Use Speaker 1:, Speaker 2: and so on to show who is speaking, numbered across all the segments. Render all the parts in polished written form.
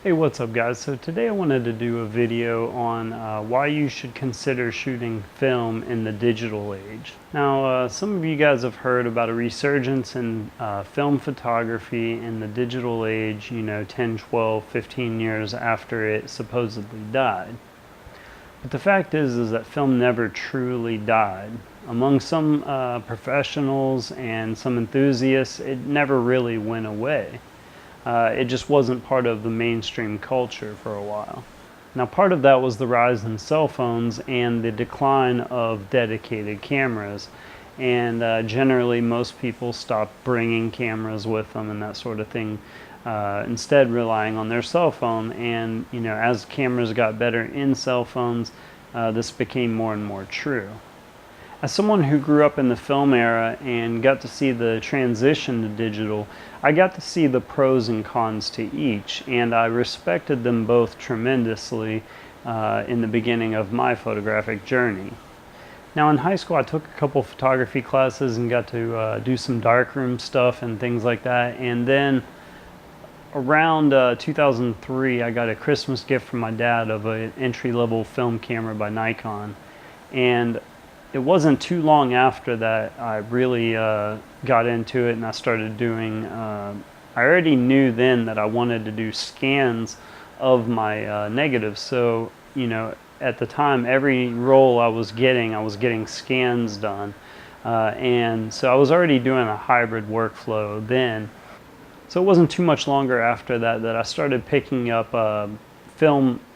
Speaker 1: Hey, what's up guys? So today I wanted to do a video on why you should consider shooting film in the digital age. Now, some of you guys have heard about a resurgence in film photography in the digital age, 10, 12, 15 years after it supposedly died. But the fact is that film never truly died. Among some professionals and some enthusiasts, it never really went away. It just wasn't part of the mainstream culture for a while. Now, part of that was the rise in cell phones and the decline of dedicated cameras. And generally, most people stopped bringing cameras with them and that sort of thing, instead relying on their cell phone. And, as cameras got better in cell phones, this became more and more true. As someone who grew up in the film era and got to see the transition to digital, I got to see the pros and cons to each, and I respected them both tremendously in the beginning of my photographic journey. Now in high school I took a couple photography classes and got to do some darkroom stuff and things like that, and then around 2003 I got a Christmas gift from my dad of an entry-level film camera by Nikon, and it wasn't too long after that I really got into it and I started doing, I already knew then that I wanted to do scans of my negatives. So, at the time, every roll I was getting scans done. And so I was already doing a hybrid workflow then. So it wasn't too much longer after that that I started picking up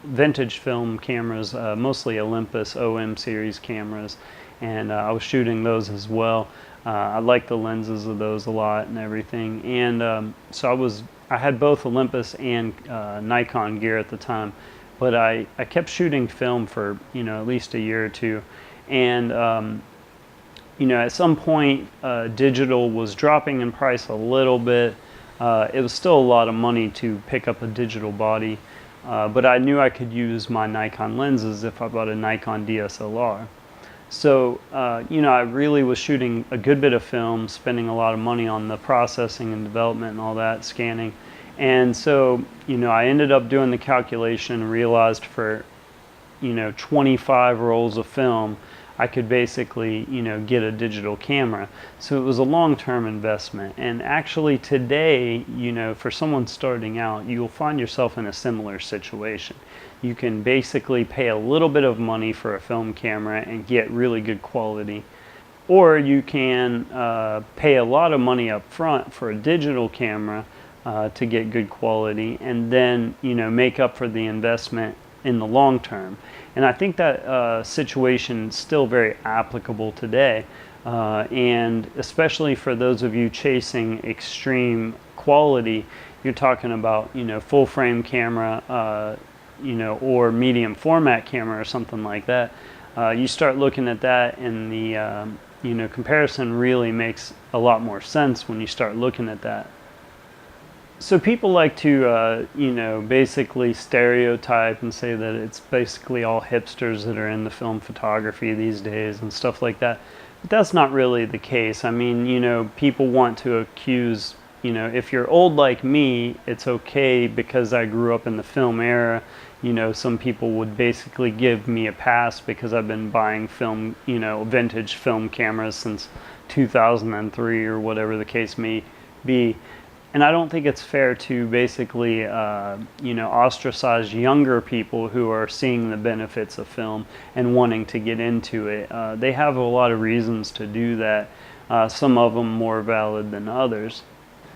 Speaker 1: vintage film cameras, mostly Olympus OM series cameras, and I was shooting those as well. I like the lenses of those a lot and everything, and so I had both Olympus and Nikon gear at the time, but I kept shooting film for at least a year or two, and at some point digital was dropping in price a little bit. It was still a lot of money to pick up a digital body. But I knew I could use my Nikon lenses if I bought a Nikon DSLR. So, I really was shooting a good bit of film, spending a lot of money on the processing and development and all that, scanning. And so, I ended up doing the calculation and realized for, 25 rolls of film, I could basically, get a digital camera. So it was a long-term investment. And actually today, for someone starting out, you'll find yourself in a similar situation. You can basically pay a little bit of money for a film camera and get really good quality. Or you can pay a lot of money up front for a digital camera to get good quality, and then, make up for the investment in the long term. And I think that situation is still very applicable today, and especially for those of you chasing extreme quality. You're talking about full frame camera, or medium format camera or something like that. You start looking at that, and the comparison really makes a lot more sense when you start looking at that. So people like to, basically stereotype and say that it's basically all hipsters that are into film photography these days and stuff like that. But that's not really the case. I mean, people want to accuse, if you're old like me, it's okay because I grew up in the film era. Some people would basically give me a pass because I've been buying film, vintage film cameras since 2003 or whatever the case may be. And I don't think it's fair to basically, ostracize younger people who are seeing the benefits of film and wanting to get into it. They have a lot of reasons to do that, some of them more valid than others.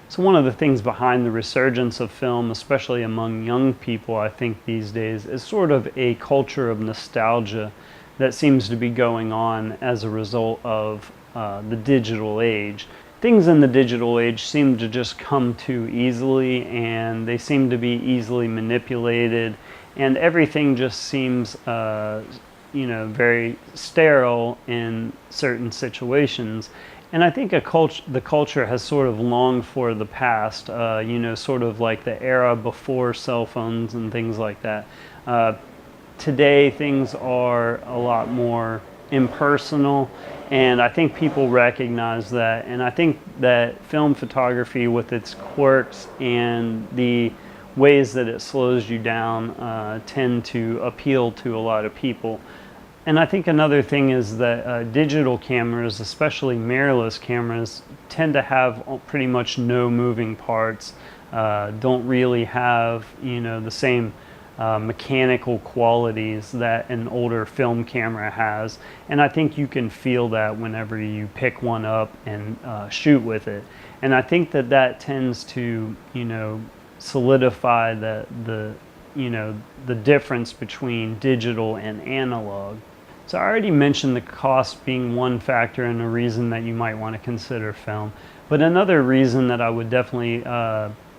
Speaker 1: So one of the things behind the resurgence of film, especially among young people, I think these days, is sort of a culture of nostalgia that seems to be going on as a result of the digital age. Things in the digital age seem to just come too easily, and they seem to be easily manipulated, and everything just seems very sterile in certain situations. And I think the culture has sort of longed for the past, sort of like the era before cell phones and things like that. Today things are a lot more impersonal, and I think people recognize that, and I think that film photography, with its quirks and the ways that it slows you down tend to appeal to a lot of people. And I think another thing is that digital cameras, especially mirrorless cameras, tend to have pretty much no moving parts, don't really have, the same mechanical qualities that an older film camera has. And I think you can feel that whenever you pick one up and shoot with it. And I think that that tends to, solidify the difference between digital and analog. So I already mentioned the cost being one factor and a reason that you might want to consider film. But another reason that I would definitely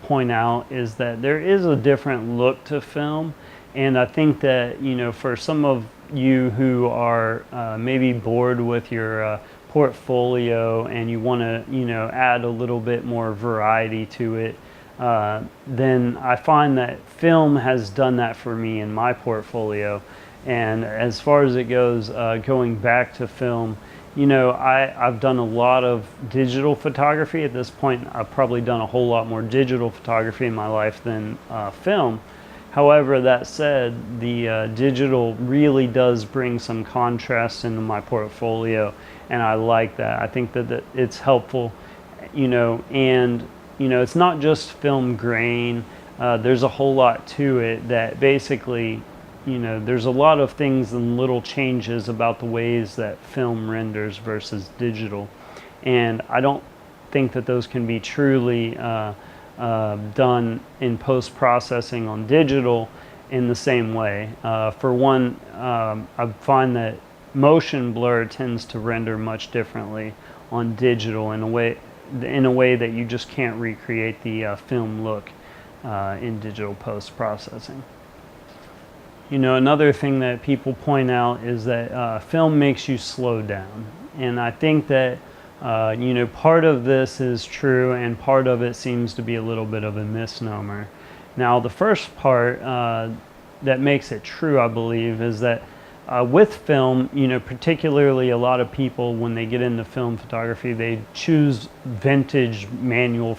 Speaker 1: point out is that there is a different look to film. And I think that, for some of you who are maybe bored with your portfolio and you want to, add a little bit more variety to it, then I find that film has done that for me in my portfolio. And as far as it goes, going back to film, I've done a lot of digital photography. At this point, I've probably done a whole lot more digital photography in my life than film. However, that said, the digital really does bring some contrast into my portfolio, and I like that. I think that it's helpful, and it's not just film grain. There's a whole lot to it that basically, there's a lot of things and little changes about the ways that film renders versus digital. And I don't think that those can be truly done in post-processing on digital in the same way. For one, I find that motion blur tends to render much differently on digital in a way that you just can't recreate the film look in digital post-processing. Another thing that people point out is that film makes you slow down. And I think that, part of this is true and part of it seems to be a little bit of a misnomer. Now, the first part that makes it true, I believe, is that with film, particularly a lot of people, when they get into film photography, they choose vintage manual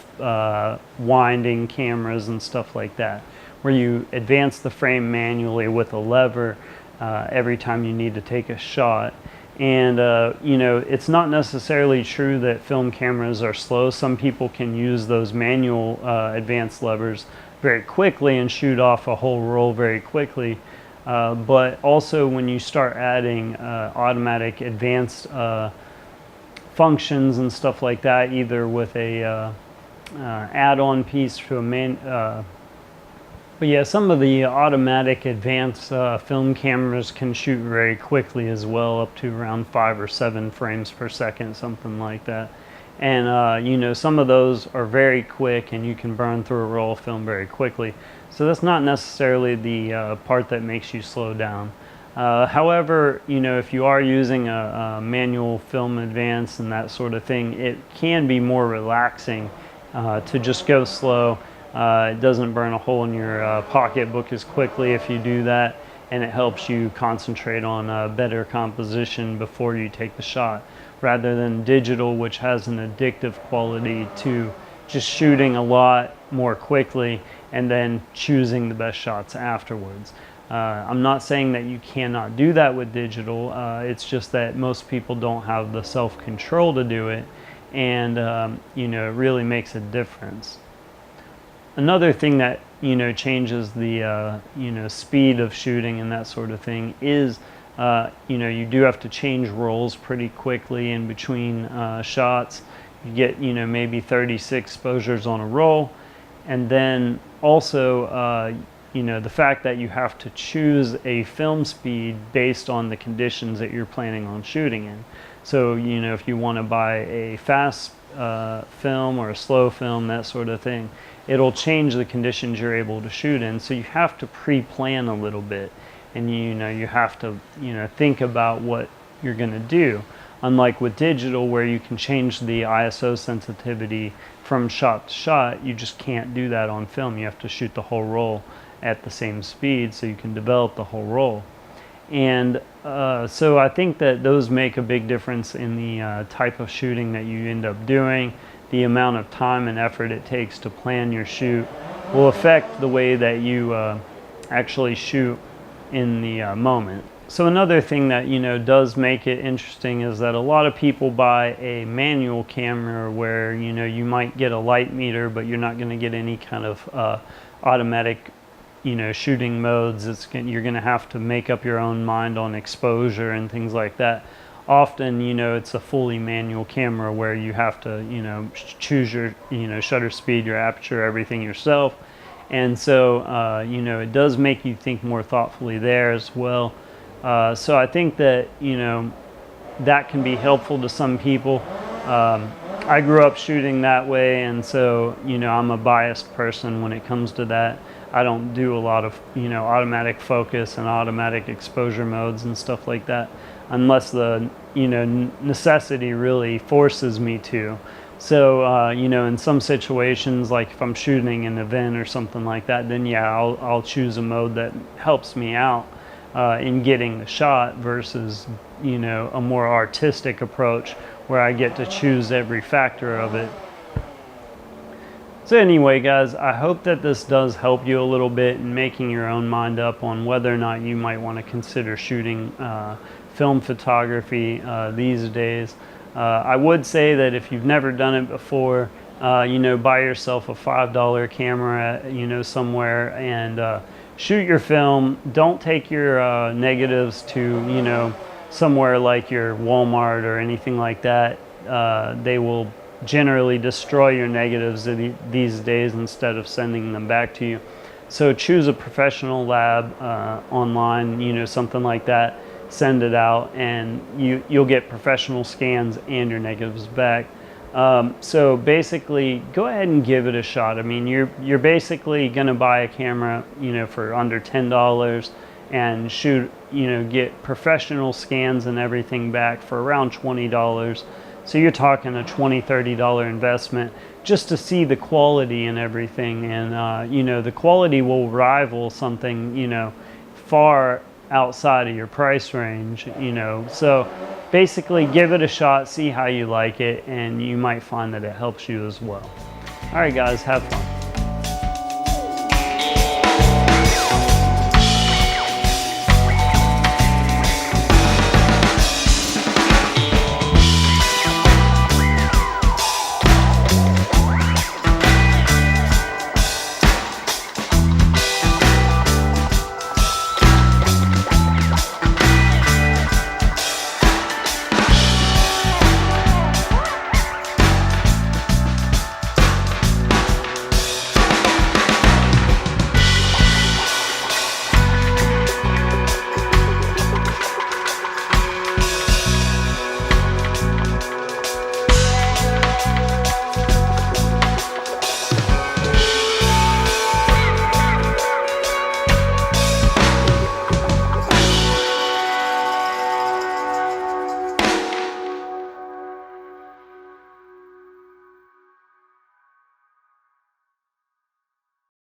Speaker 1: winding cameras and stuff like that, where you advance the frame manually with a lever every time you need to take a shot. And it's not necessarily true that film cameras are slow. Some people can use those manual advanced levers very quickly and shoot off a whole roll very quickly. But also when you start adding automatic advanced functions and stuff like that, either with a add-on piece to a but yeah, some of the automatic advanced film cameras can shoot very quickly as well, up to around 5 or 7 frames per second, something like that. And some of those are very quick and you can burn through a roll of film very quickly. So that's not necessarily the part that makes you slow down. However, if you are using a manual film advance and that sort of thing, it can be more relaxing to just go slow. It doesn't burn a hole in your pocketbook as quickly if you do that, and it helps you concentrate on better composition before you take the shot, rather than digital, which has an addictive quality to just shooting a lot more quickly and then choosing the best shots afterwards. I'm not saying that you cannot do that with digital. It's just that most people don't have the self-control to do it, and it really makes a difference. Another thing that changes the speed of shooting and that sort of thing is you do have to change rolls pretty quickly in between shots. You get maybe 36 exposures on a roll, and then also the fact that you have to choose a film speed based on the conditions that you're planning on shooting in. So if you want to buy a fast film or a slow film, that sort of thing, it'll change the conditions you're able to shoot in. So you have to pre-plan a little bit, and you have to think about what you're going to do. Unlike with digital, where you can change the ISO sensitivity from shot to shot, you just can't do that on film. You have to shoot the whole roll at the same speed so you can develop the whole roll. And so I think that those make a big difference in the type of shooting that you end up doing, the amount of time and effort it takes to plan your shoot, will affect the way that you actually shoot in the moment. So another thing that does make it interesting is that a lot of people buy a manual camera where you might get a light meter, but you're not going to get any kind of automatic shooting modes. You're going to have to make up your own mind on exposure and things like that. Often it's a fully manual camera where you have to choose your shutter speed, your aperture, everything yourself. And so it does make you think more thoughtfully there as well. So I think that that can be helpful to some people. I grew up shooting that way, and so I'm a biased person when it comes to that. I don't do a lot of automatic focus and automatic exposure modes and stuff like that unless the necessity really forces me to. So in some situations, like if I'm shooting an event or something like that, then yeah, I'll choose a mode that helps me out in getting the shot versus a more artistic approach where I get to choose every factor of it. So anyway, guys, I hope that this does help you a little bit in making your own mind up on whether or not you might want to consider shooting film photography these days. I would say that if you've never done it before, buy yourself a $5 camera, somewhere, and shoot your film. Don't take your negatives to, somewhere like your Walmart or anything like that. They will generally destroy your negatives these days instead of sending them back to you. So choose a professional lab online, something like that. Send it out, and you'll get professional scans and your negatives back. So basically, go ahead and give it a shot. I mean, you're basically going to buy a camera, for under $10 and shoot, get professional scans and everything back for around $20. So you're talking a $20, $30 investment just to see the quality and everything. And, the quality will rival something, far outside of your price range, So basically give it a shot, see how you like it, and you might find that it helps you as well. All right, guys, have fun.